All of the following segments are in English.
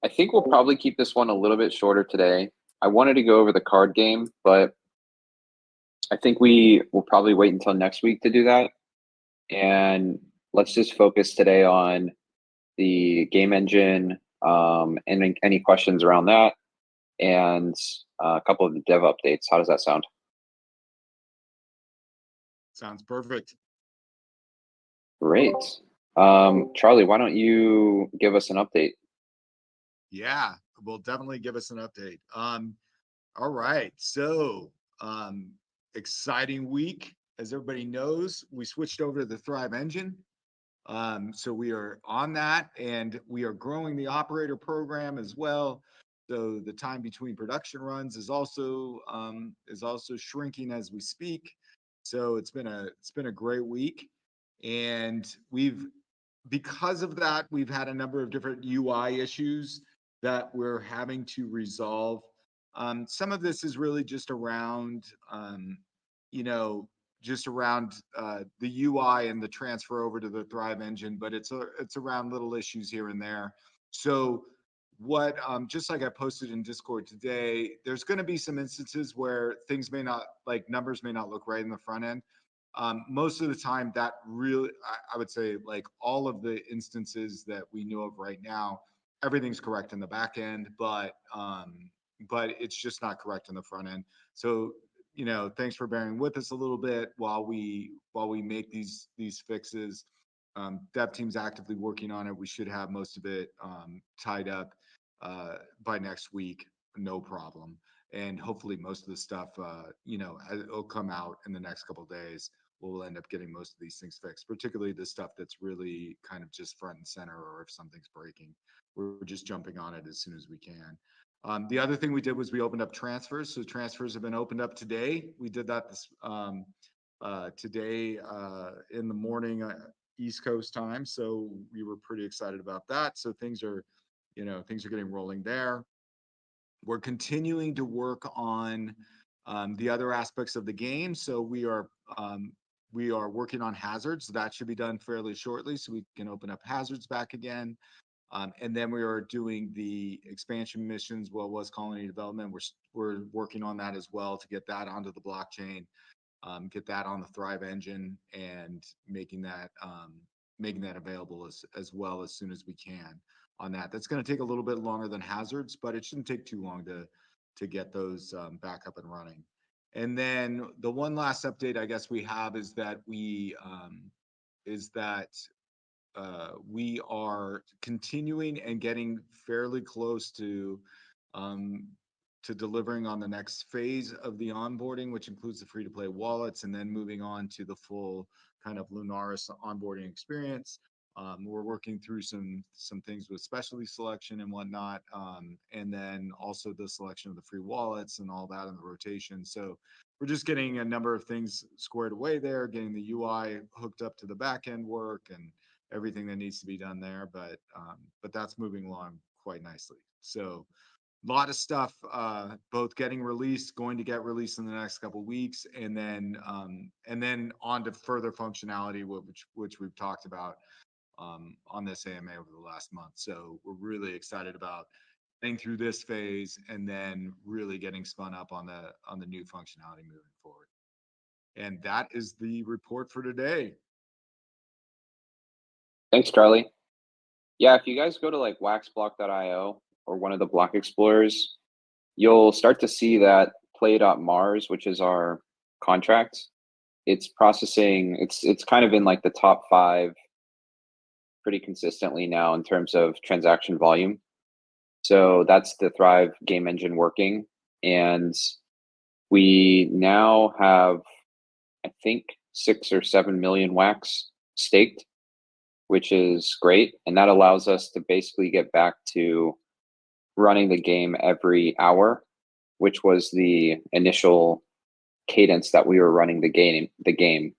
I think we'll probably keep this one a little bit shorter today. I wanted to go over the card game, but I think we will probably wait until next week to do that. And let's just focus today on the game engine, and any questions around that, and a couple of the dev updates. How does that sound? Sounds perfect. Great. Charlie, why don't you give us an update? Yeah, will definitely give us an update. All right. So, exciting week. As everybody knows, we switched over to the Thrive engine. So we are on that, and we are growing the operator program as well. So the time between production runs is also shrinking as we speak. So it's been a great week, and because of that, we've had a number of different UI issues that we're having to resolve. Some of this is really just around, you know, the UI and the transfer over to the Thrive engine, but it's around little issues here and there. So what just like I posted in Discord today, there's going to be some instances where things may not, like numbers may not look right in the front end. Most of the time that really, I would say, like all of the instances that we know of right now, everything's correct in the back end, but it's just not correct in the front end. So thanks for bearing with us a little bit while we make these fixes. Dev team's actively working on it. We should have most of it tied up by next week, no problem. And hopefully most of the stuff, it'll come out in the next couple of days. We'll end up getting most of these things fixed, particularly the stuff that's really kind of just front and center, or if something's breaking, we're just jumping on it as soon as we can. The other thing we did was we opened up transfers. So transfers have been opened up today. We did that today in the morning, East Coast time. So we were pretty excited about that. So things are getting rolling there. We're continuing to work on the other aspects of the game. So we are working on hazards. That should be done fairly shortly, so we can open up hazards back again. And then we are doing the expansion missions, was colony development. We're working on that as well to get that onto the blockchain, get that on the Thrive engine, and making that available as well as soon as we can on that. That's going to take a little bit longer than hazards, but it shouldn't take too long to get those back up and running. And then the one last update I guess we have is that we are continuing and getting fairly close to delivering on the next phase of the onboarding, which includes the free-to-play wallets, and then moving on to the full kind of Lunaris onboarding experience. We're working through some things with specialty selection and whatnot, and then also the selection of the free wallets and all that in the rotation. So we're just getting a number of things squared away there, getting the UI hooked up to the back end work and everything that needs to be done there. But that's moving along quite nicely. So a lot of stuff, both getting released, going to get released in the next couple of weeks, and then on to further functionality, which we've talked about on this AMA over the last month. So we're really excited about getting through this phase and then really getting spun up on the new functionality moving forward. And that is the report for today. Thanks, Charlie. Yeah, if you guys go to like waxblock.io or one of the block explorers, you'll start to see that play.mars, which is our contract. It's processing, it's kind of in like the top 5 pretty consistently now in terms of transaction volume. So that's the Thrive game engine working. And we now have, I think, 6 or 7 million wax staked, which is great. And that allows us to basically get back to running the game every hour, which was the initial cadence that we were running the game.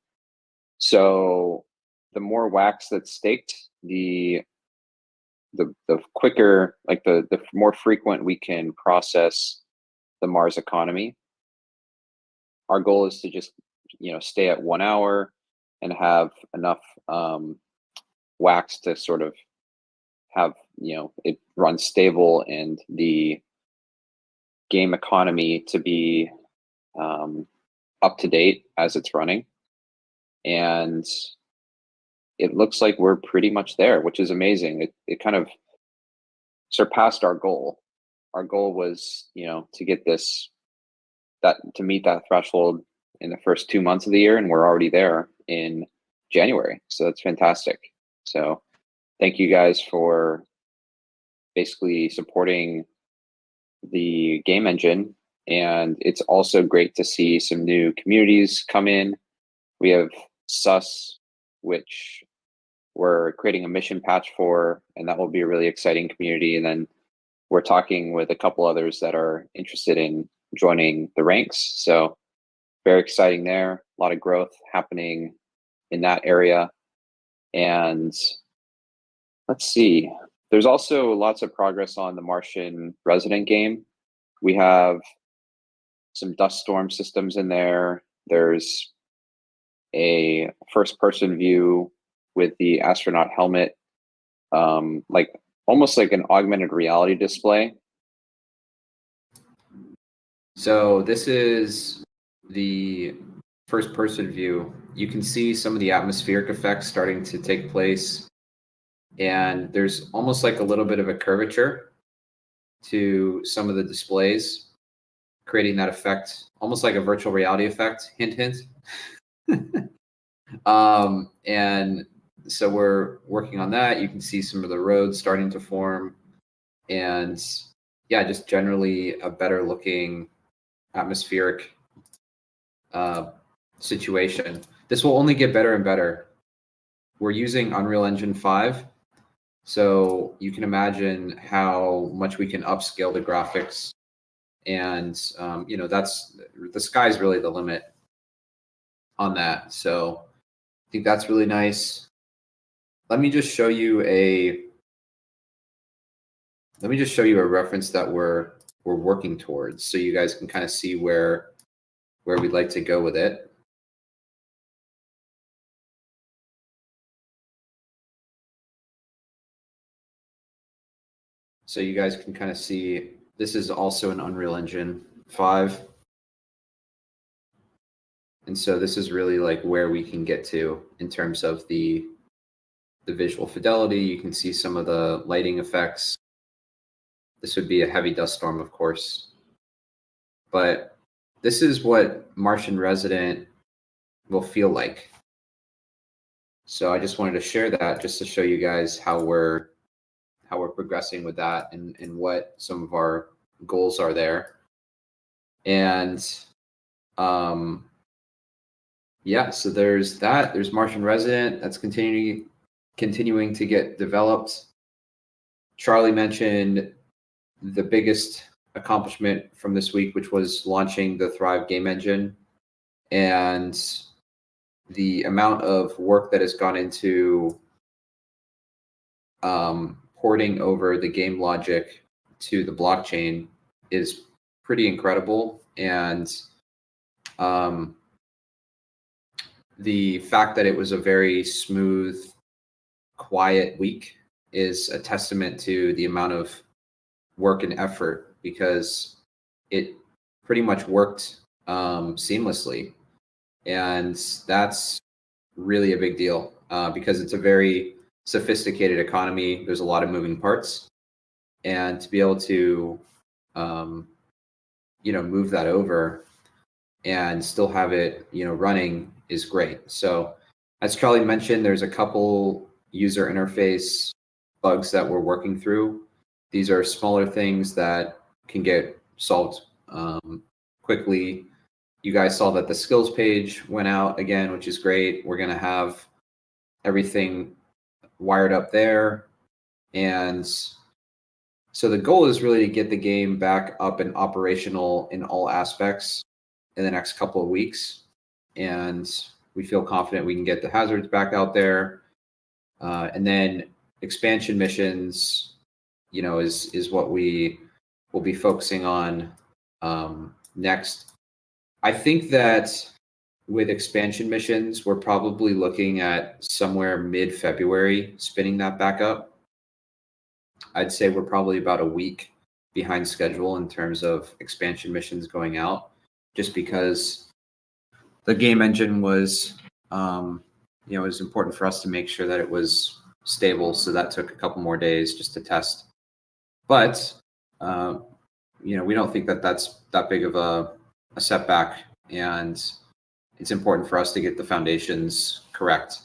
So the more wax that's staked, the quicker, like the more frequent we can process the Mars economy. Our goal is to just stay at 1 hour and have enough wax to sort of have, it run stable and the game economy to be up to date as it's running. And it looks like we're pretty much there, which is amazing. It kind of surpassed our goal. Our goal was, to get to meet that threshold in the first 2 months of the year, and we're already there in January. So that's fantastic. So thank you guys for basically supporting the game engine. And it's also great to see some new communities come in. We have SUS, which we're creating a mission patch for, and that will be a really exciting community. And then we're talking with a couple others that are interested in joining the ranks. So very exciting there. A lot of growth happening in that area. And let's see, there's also lots of progress on the Martian Resident game. We have some dust storm systems in there. There's a first person view with the astronaut helmet, like almost like an augmented reality display. So this is the first person view. You can see some of the atmospheric effects starting to take place. And there's almost like a little bit of a curvature to some of the displays, creating that effect, almost like a virtual reality effect, hint, hint. And so we're working on that. You can see some of the roads starting to form, and yeah, just generally a better looking atmospheric situation. This will only get better and better. We're using Unreal Engine 5, so you can imagine how much we can upscale the graphics, and that's the sky's really the limit on that. So I think that's really nice. Let me just show you a reference that we're working towards, so you guys can kind of see where we'd like to go with it. So you guys can kind of see, this is also an Unreal Engine 5. And so this is really like where we can get to in terms of the visual fidelity. You can see some of the lighting effects. This would be a heavy dust storm, of course. But this is what Martian Resident will feel like. So I just wanted to share that just to show you guys how we're progressing with that, and what some of our goals are there. And yeah, so there's that. There's Martian Resident that's continuing to get developed. Charlie mentioned the biggest accomplishment from this week, which was launching the Thrive game engine, and the amount of work that has gone into porting over the game logic to the blockchain is pretty incredible. And the fact that it was a very smooth, quiet week is a testament to the amount of work and effort, because it pretty much worked seamlessly. And that's really a big deal, because it's a very sophisticated economy. There's a lot of moving parts, and to be able to move that over and still have it running is great. So as Charlie mentioned, there's a couple user interface bugs that we're working through. These are smaller things that can get solved quickly. You guys saw that the skills page went out again, which is great. We're going to have everything wired up there. And so the goal is really to get the game back up and operational in all aspects in the next couple of weeks. And we feel confident we can get the hazards back out there. And then expansion missions, is what we will be focusing on next. I think that with expansion missions, we're probably looking at somewhere mid-February spinning that back up. I'd say we're probably about a week behind schedule in terms of expansion missions going out, just because the game engine was, it was important for us to make sure that it was stable. So that took a couple more days just to test. But, we don't think that that's that big of a setback. And it's important for us to get the foundations correct.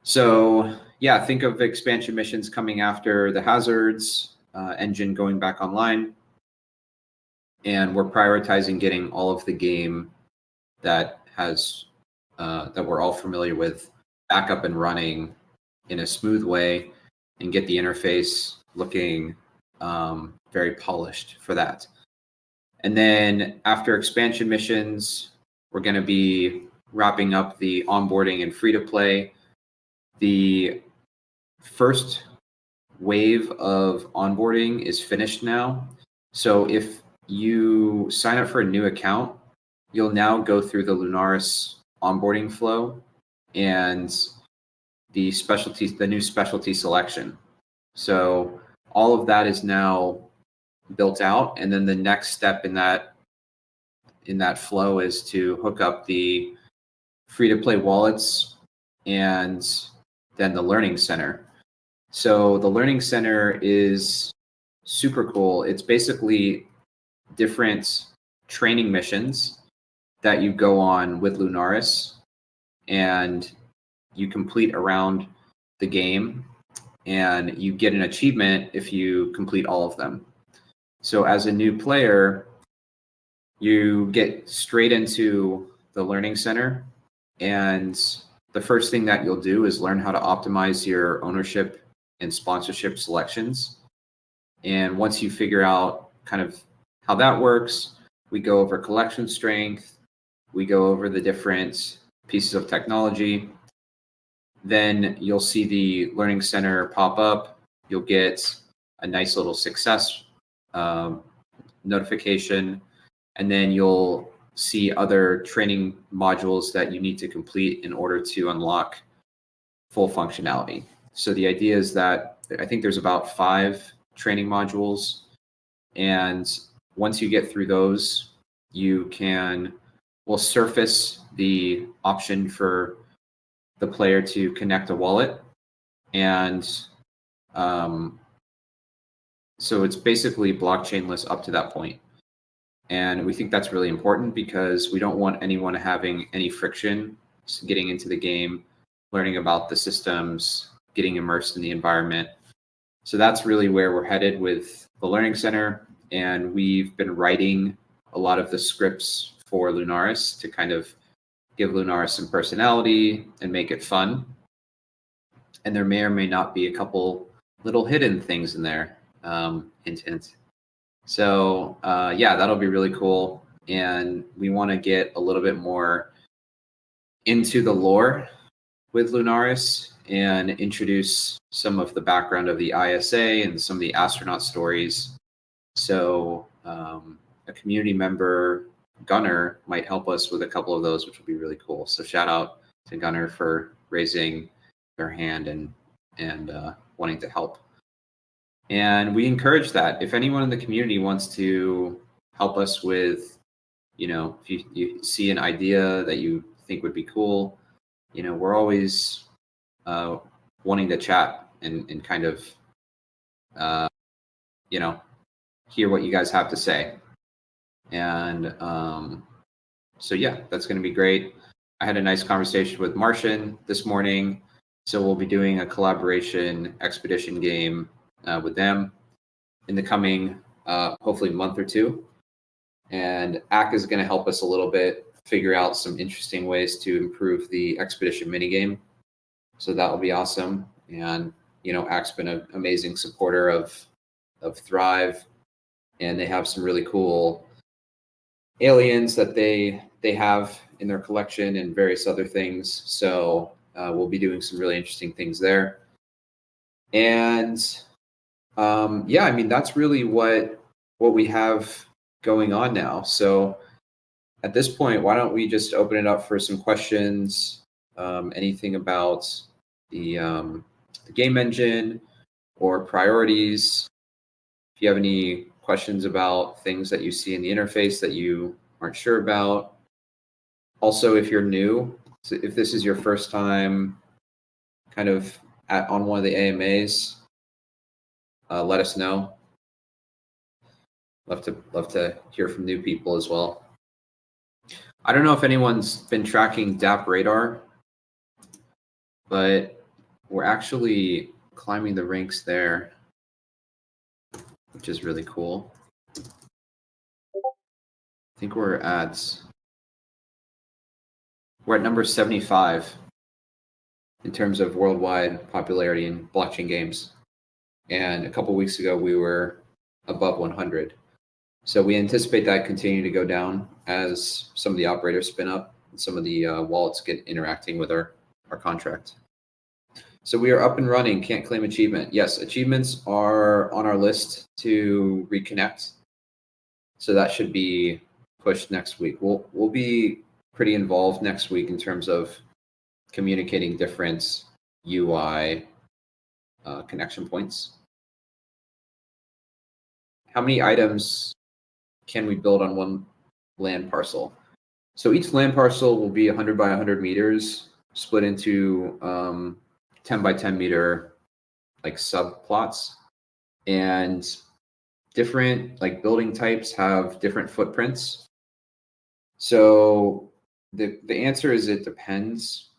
So yeah, think of expansion missions coming after the hazards, engine going back online. And we're prioritizing getting all of the game that has that we're all familiar with back up and running in a smooth way, and get the interface looking very polished for that. And then after expansion missions, we're going to be wrapping up the onboarding and free to play. The first wave of onboarding is finished now. So if you sign up for a new account, you'll now go through the Lunaris onboarding flow and the new specialty selection. So all of that is now built out. And then the next step in that flow is to hook up the free to play wallets and then the learning center. So the learning center is super cool. It's basically different training missions that you go on with Lunaris, and you complete around the game, and you get an achievement if you complete all of them. So as a new player, you get straight into the learning center, and the first thing that you'll do is learn how to optimize your ownership and sponsorship selections. And once you figure out kind of how that works, we go over collection strength, we go over the different pieces of technology. Then you'll see the learning center pop up. You'll get a nice little success notification, and then you'll see other training modules that you need to complete in order to unlock full functionality. So the idea is that I think there's about 5 training modules, and once you get through those, we'll surface the option for the player to connect a wallet. And so it's basically blockchainless up to that point. And we think that's really important because we don't want anyone having any friction getting into the game, learning about the systems, getting immersed in the environment. So that's really where we're headed with the Learning Center. And we've been writing a lot of the scripts for Lunaris to kind of give Lunaris some personality and make it fun. And there may or may not be a couple little hidden things in there, hint, hint. So yeah, that'll be really cool. And we want to get a little bit more into the lore with Lunaris and introduce some of the background of the ISA and some of the astronaut stories. So a community member, Gunnar, might help us with a couple of those, which would be really cool. So shout out to Gunnar for raising their hand and wanting to help. And we encourage that. If anyone in the community wants to help us with, if you see an idea that you think would be cool, we're always wanting to chat and kind of, hear what you guys have to say. And so, yeah, that's going to be great. I had a nice conversation with Martian this morning. So we'll be doing a collaboration expedition game with them in the coming, hopefully, month or two. And AK is going to help us a little bit figure out some interesting ways to improve the expedition minigame. So that will be awesome. And, AK's been an amazing supporter of Thrive. And they have some really cool aliens that they have in their collection and various other things. So we'll be doing some really interesting things there. And that's really what we have going on now. So at this point, why don't we just open it up for some questions, anything about the game engine, or priorities. If you have any questions about things that you see in the interface that you aren't sure about. Also, if you're new, so if this is your first time kind of on one of the AMAs, let us know. Love to hear from new people as well. I don't know if anyone's been tracking DApp Radar, but we're actually climbing the ranks there, which is really cool. I think we're at number 75 in terms of worldwide popularity in blockchain games. And a couple weeks ago, we were above 100. So we anticipate that continuing to go down as some of the operators spin up and some of the wallets get interacting with our contract. So we are up and running, can't claim achievement. Yes, achievements are on our list to reconnect. So that should be pushed next week. We'll be pretty involved next week in terms of communicating different UI connection points. How many items can we build on one land parcel? So each land parcel will be 100 by 100 meters, split into 10 by 10 meter like subplots, and different like building types have different footprints. So the answer is it depends.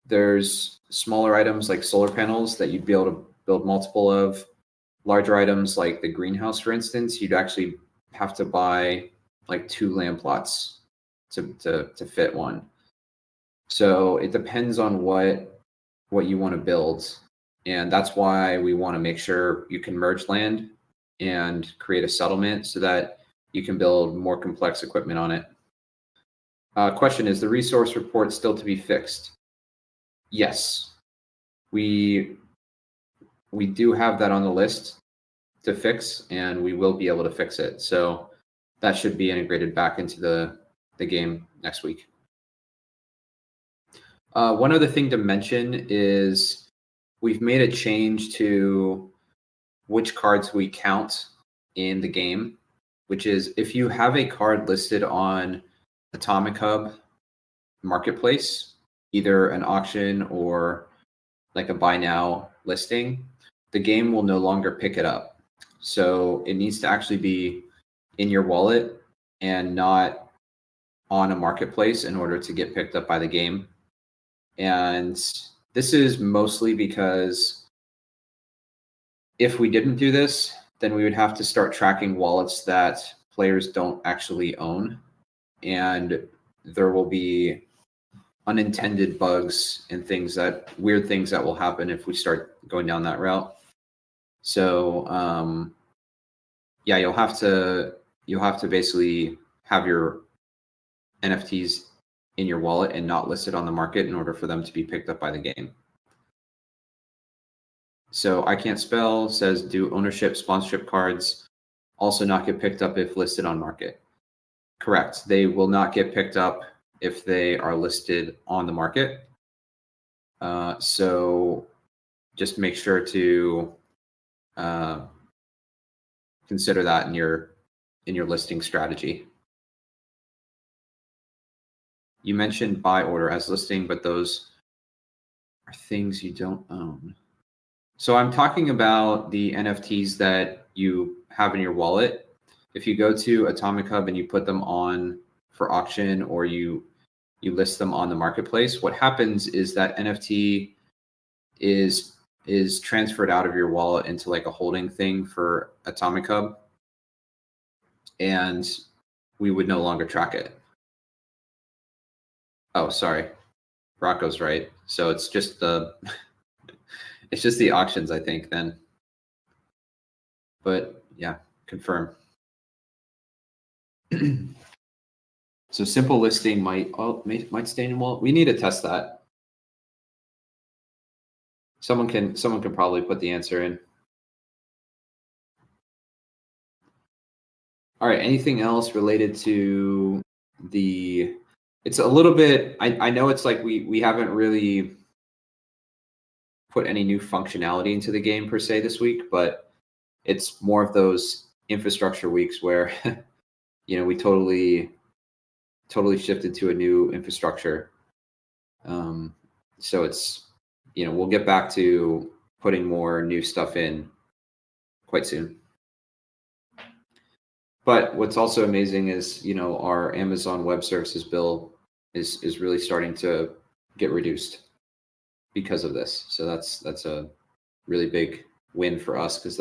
There's smaller items like solar panels that you'd be able to build multiple of. Larger items like the greenhouse, for instance, you'd actually have to buy like 2 land plots to fit one. So it depends on what you want to build. And that's why we want to make sure you can merge land and create a settlement so that you can build more complex equipment on it. Question, is the resource report still to be fixed? Yes, we do have that on the list to fix, and we will be able to fix it. So that should be integrated back into the game next week. One other thing to mention is we've made a change to which cards we count in the game, which is if you have a card listed on Atomic Hub Marketplace, either an auction or like a buy now listing, the game will no longer pick it up. So it needs to actually be in your wallet and not on a marketplace in order to get picked up by the game. And this is mostly because if we didn't do this, then we would have to start tracking wallets that players don't actually own. And there will be unintended bugs and weird things that will happen if we start going down that route. So yeah, you'll have to basically have your NFTs in your wallet and not listed on the market in order for them to be picked up by the game. So I Can't Spell says, do ownership sponsorship cards also not get picked up if listed on market? Correct. They will not get picked up if they are listed on the market. So just make sure to consider that in your listing strategy. You mentioned buy order as listing, but those are things you don't own. So I'm talking about the NFTs that you have in your wallet. If you go to Atomic Hub and you put them on for auction, or you list them on the marketplace, what happens is that NFT is transferred out of your wallet into like a holding thing for Atomic Hub, and we would no longer track it. Oh, sorry, Rocco's right. So it's just the auctions, I think, then. But yeah, confirm. So simple listing might stay in wallet. We need to test that. Someone can probably put the answer in. All right. Anything else related to the? It's a little bit. I know it's like we haven't really put any new functionality into the game per se this week, but it's more of those infrastructure weeks where we totally shifted to a new infrastructure. So it's we'll get back to putting more new stuff in quite soon. But what's also amazing is our Amazon Web Services bill is really starting to get reduced because of this. So that's a really big win for us, because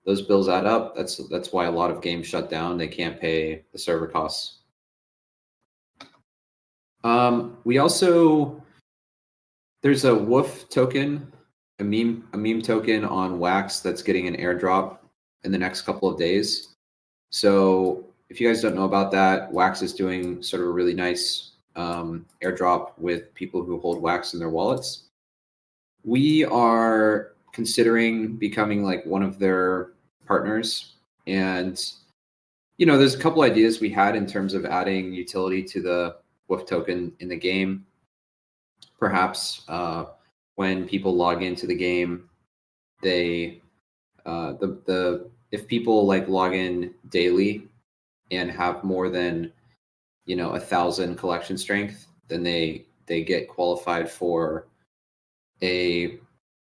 those bills add up. That's why a lot of games shut down. They can't pay the server costs. We also, there's a WOOF token, a meme token on Wax that's getting an airdrop in the next couple of days. So if you guys don't know about that, Wax is doing sort of a really nice airdrop with people who hold Wax in their wallets. We are considering becoming like one of their partners, and there's a couple ideas we had in terms of adding utility to the WOOF token in the game. Perhaps when people log into the game, they if people like log in daily and have more than 1,000 collection strength, then they get qualified for a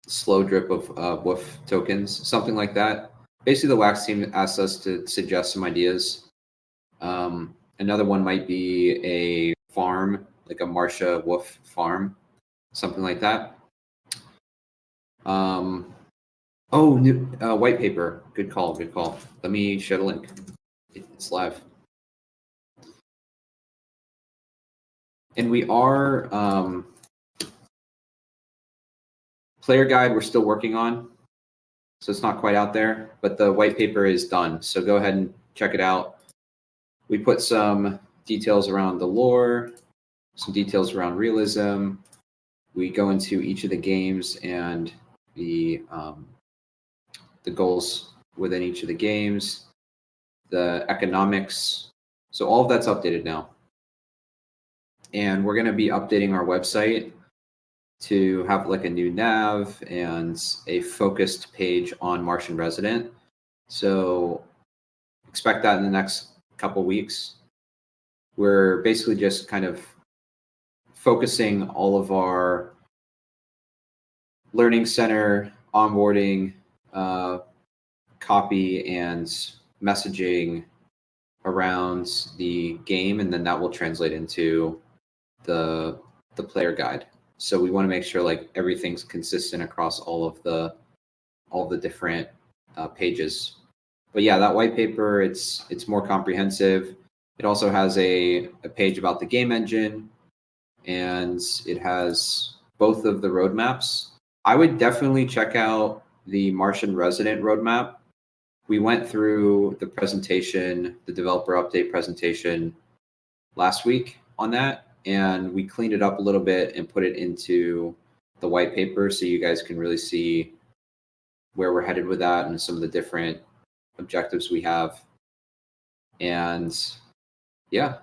slow drip of WOOF tokens, something like that. Basically, the Wax team asked us to suggest some ideas. Another one might be a farm, like a Marsha WOOF farm, something like that. New white paper. Good call. Let me share the link. It's live. And we are player guide we're still working on, so it's not quite out there, but the white paper is done. So go ahead and check it out. We put some details around the lore, some details around realism. We go into each of the games and the goals within each of the games, the economics. So all of that's updated now. And we're going to be updating our website to have like a new nav and a focused page on Martian Resident. So expect that in the next couple weeks. We're basically just kind of focusing all of our learning center, onboarding, copy, and messaging around the game, and then that will translate into the player guide. So we want to make sure like everything's consistent across all of the different pages. But yeah, that white paper, it's more comprehensive. It also has a page about the game engine, and it has both of the roadmaps. I would definitely check out the Martian Resident roadmap. We went through the presentation, the developer update presentation last week on that, and we cleaned it up a little bit and put it into the white paper so you guys can really see where we're headed with that and some of the different objectives we have. And yeah.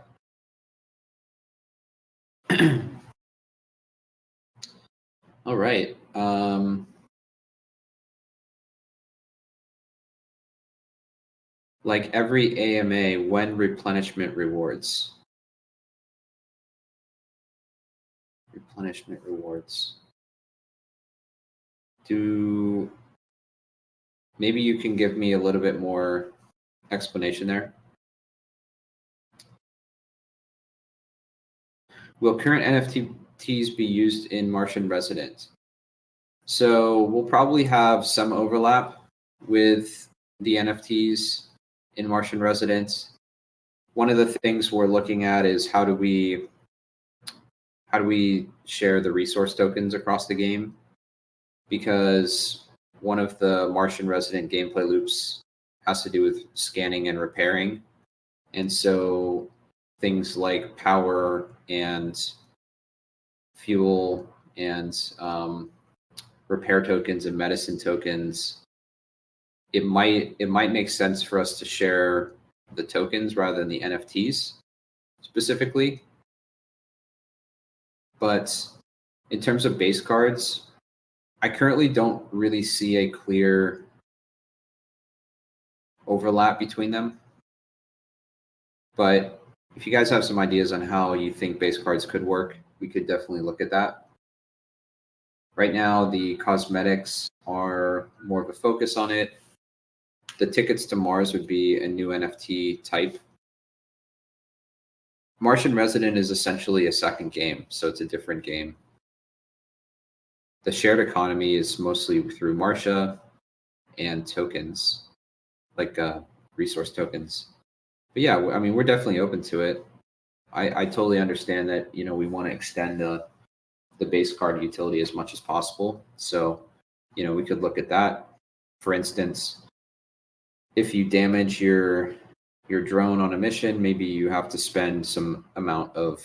All right. Like every AMA, when replenishment rewards. Replenishment rewards. Maybe you can give me a little bit more explanation there. Will current NFTs be used in Martian Resident? So we'll probably have some overlap with the NFTs in Martian Resident. One of the things we're looking at is how do we share the resource tokens across the game? Because one of the Martian Resident gameplay loops has to do with scanning and repairing. And so things like power and fuel and repair tokens and medicine tokens, it might make sense for us to share the tokens rather than the NFTs specifically. But in terms of base cards, I currently don't really see a clear overlap between them. But if you guys have some ideas on how you think base cards could work, we could definitely look at that. Right now, the cosmetics are more of a focus on it. The tickets to Mars would be a new NFT type. Martian Resident is essentially a second game, so it's a different game. The shared economy is mostly through Martia and tokens, like resource tokens. But yeah, I mean, we're definitely open to it. I totally understand that, you know, we want to extend the base card utility as much as possible. So, you know, we could look at that. For instance, if you damage your drone on a mission, maybe you have to spend some amount of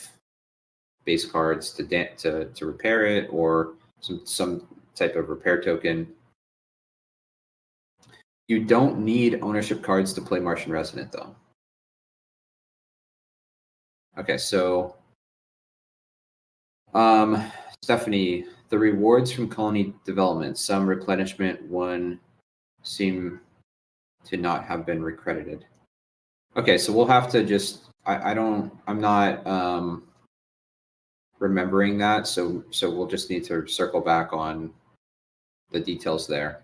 base cards to repair it, or some type of repair token. You don't need ownership cards to play Martian Resident, though. Okay, so Stephanie, the rewards from colony development, some replenishment, one seem to not have been recredited. Okay, so we'll have to just, I'm not remembering that, so we'll just need to circle back on the details there.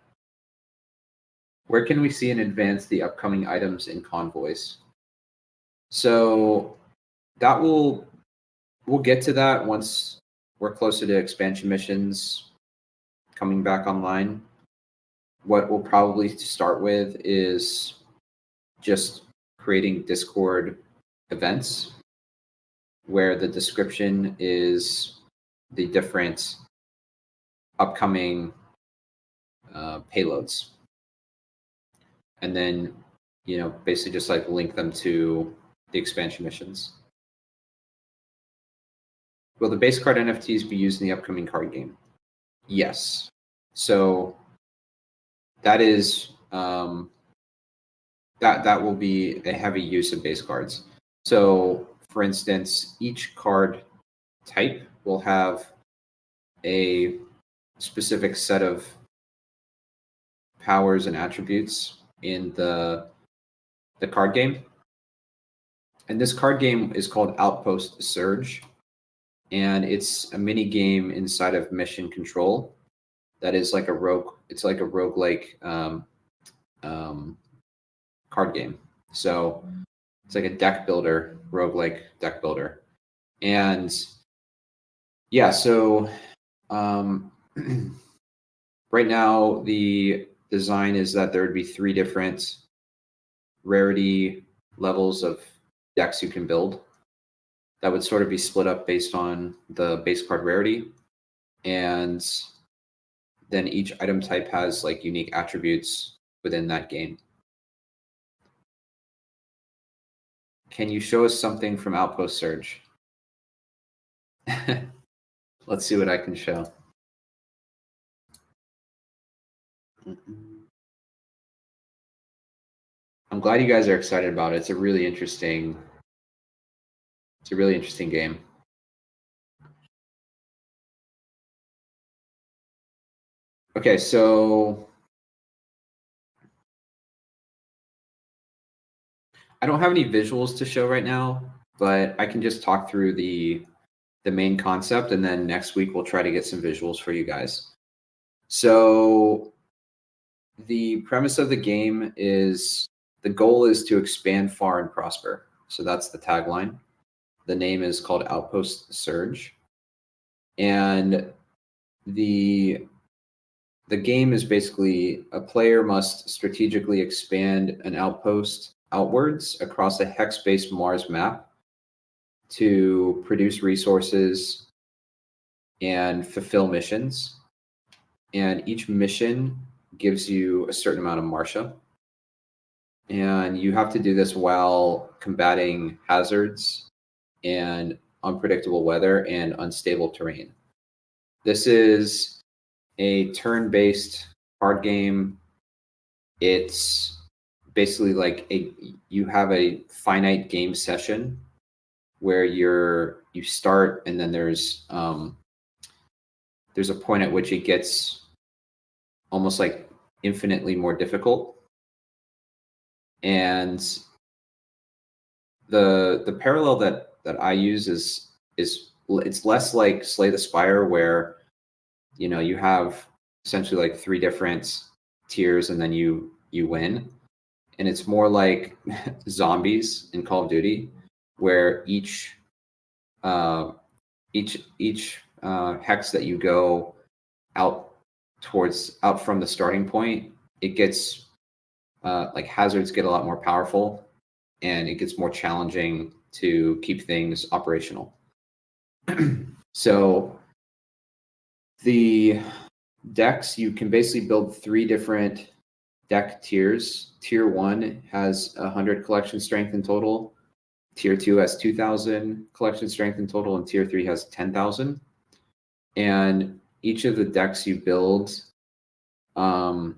Where can we see in advance the upcoming items in convoys? So that we'll get to that once we're closer to expansion missions coming back online. What we'll probably start with is just creating Discord events where the description is the different upcoming payloads. And then, you know, basically just like link them to the expansion missions. Will the base card NFTs be used in the upcoming card game? Yes. So that is that will be a heavy use of base cards. So for instance, each card type will have a specific set of powers and attributes in the card game. And this card game is called Outpost Surge. And it's a mini game inside of Mission Control that is like a roguelike card game. So it's like a deck builder, roguelike deck builder. And yeah, so right now the design is that there would be 3 different rarity levels of decks you can build that would sort of be split up based on the base card rarity. And then each item type has like unique attributes within that game. Can you show us something from Outpost Surge? Let's see what I can show. I'm glad you guys are excited about it. It's a really interesting game. Okay, so I don't have any visuals to show right now, but I can just talk through the main concept, and then next week we'll try to get some visuals for you guys. So the premise of the game is the goal is to expand far and prosper. So that's the tagline. The name is called Outpost Surge. And the game is basically a player must strategically expand an outpost outwards across a hex-based Mars map to produce resources and fulfill missions. And each mission gives you a certain amount of Martia. And you have to do this while combating hazards and unpredictable weather and unstable terrain. This is a turn-based card game. It's basically like you have a finite game session where you start, and then there's a point at which it gets almost like infinitely more difficult. And the parallel that I use is it's less like Slay the Spire, where you have essentially like 3 different tiers and then you win. And it's more like zombies in Call of Duty, where each hex that you go out from the starting point, it gets like hazards get a lot more powerful, and it gets more challenging to keep things operational. So the decks, you can basically build 3 different deck tiers. Tier 1 has 100 collection strength in total. Tier 2 has 2,000 collection strength in total, and Tier 3 has 10,000. And each of the decks you build have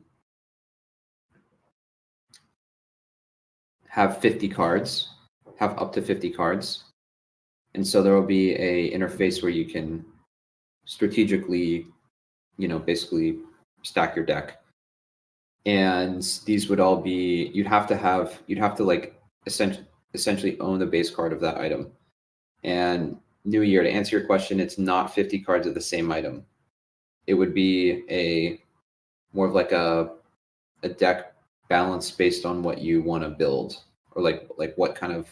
50 cards, have up to 50 cards. And so there will be a interface where you can strategically, basically stack your deck. And these would all be, you'd have to like essentially own the base card of that item. And New Year, to answer your question, it's not 50 cards of the same item. It would be more of like a deck balance based on what you want to build, or like what kind of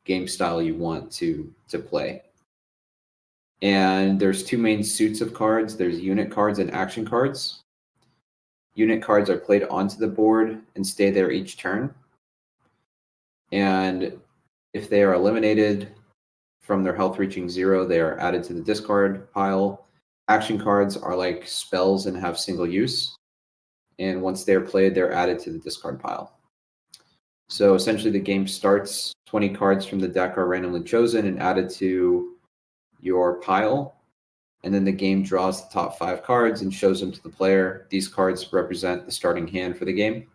game style you want to play. And there's 2 main suits of cards. There's unit cards and action cards. Unit cards are played onto the board and stay there each turn. And if they are eliminated from their health reaching 0, they are added to the discard pile. Action cards are like spells and have single use. And once they're played, they're added to the discard pile. So essentially the game starts, 20 cards from the deck are randomly chosen and added to your pile. And then the game draws the top 5 cards and shows them to the player. These cards represent the starting hand for the game.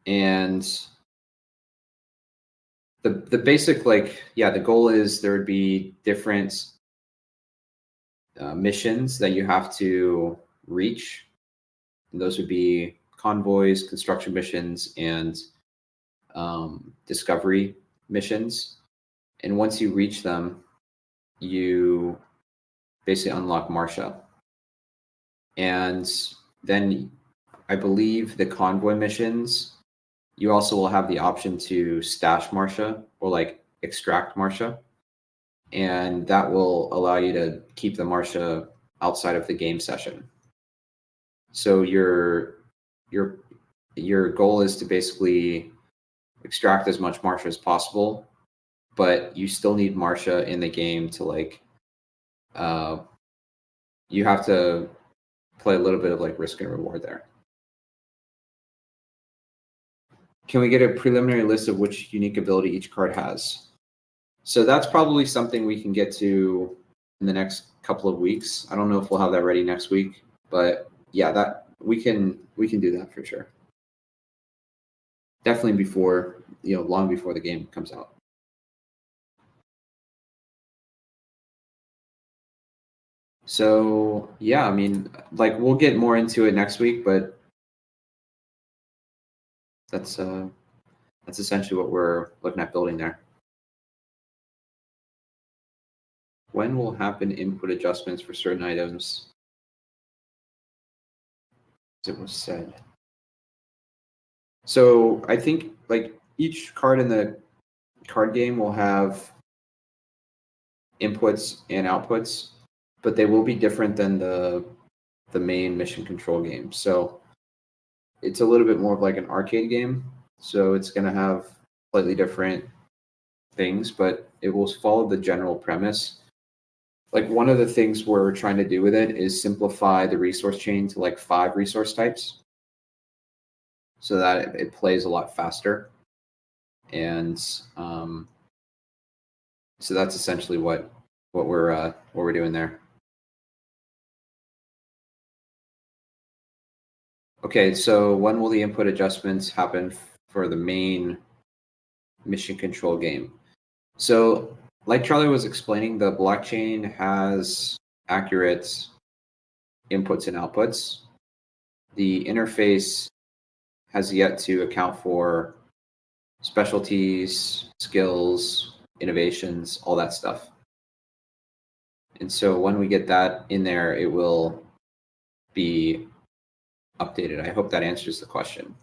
And the basic, the goal is there would be different missions that you have to reach. And those would be convoys, construction missions, and discovery missions. And once you reach them, you basically unlock Marcia. And then I believe the convoy missions, you also will have the option to stash Marcia or like extract Marcia. And that will allow you to keep the Marcia outside of the game session. So your goal is to basically extract as much Marcia as possible, but you still need Marcia in the game to you have to play a little bit of like risk and reward there. Can we get a preliminary list of which unique ability each card has? So that's probably something we can get to in the next couple of weeks. I don't know if we'll have that ready next week, but yeah, that we can do that for sure. Definitely before, long before the game comes out. So yeah, I mean, we'll get more into it next week, but that's essentially what we're looking at building there. When will happen input adjustments for certain items? As it was said. So I think each card in the card game will have inputs and outputs, but they will be different than the main mission control game. So it's a little bit more of like an arcade game. So it's going to have slightly different things, but it will follow the general premise. One of the things we're trying to do with it is simplify the resource chain to 5 resource types so that it plays a lot faster. And so that's essentially what we're doing there. Okay, so when will the input adjustments happen for the main mission control game? So like Charlie was explaining, the blockchain has accurate inputs and outputs. The interface has yet to account for specialties, skills, innovations, all that stuff. And so when we get that in there, it will be updated. I hope that answers the question.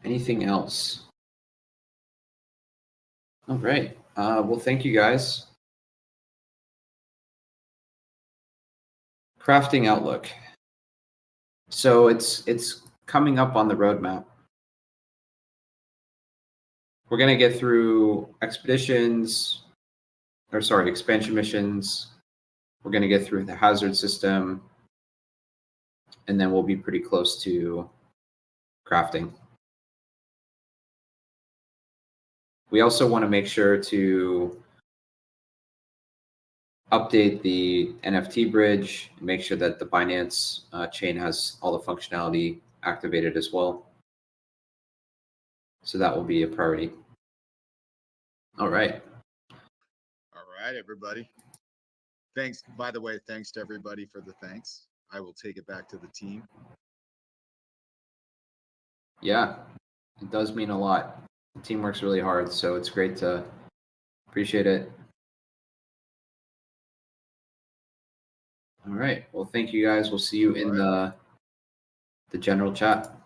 Anything else? All right. Well, thank you guys. Crafting Outlook. So it's coming up on the roadmap. We're going to get through expansion missions. We're going to get through the hazard system, and then we'll be pretty close to crafting. We also want to make sure to update the NFT bridge and make sure that the Binance chain has all the functionality activated as well. So that will be a priority. All right. All right, everybody. Thanks. By the way, thanks to everybody for the thanks. I will take it back to the team. Yeah, it does mean a lot. The team works really hard, so it's great to appreciate it. All right. Well, thank you guys. We'll see you in the general chat.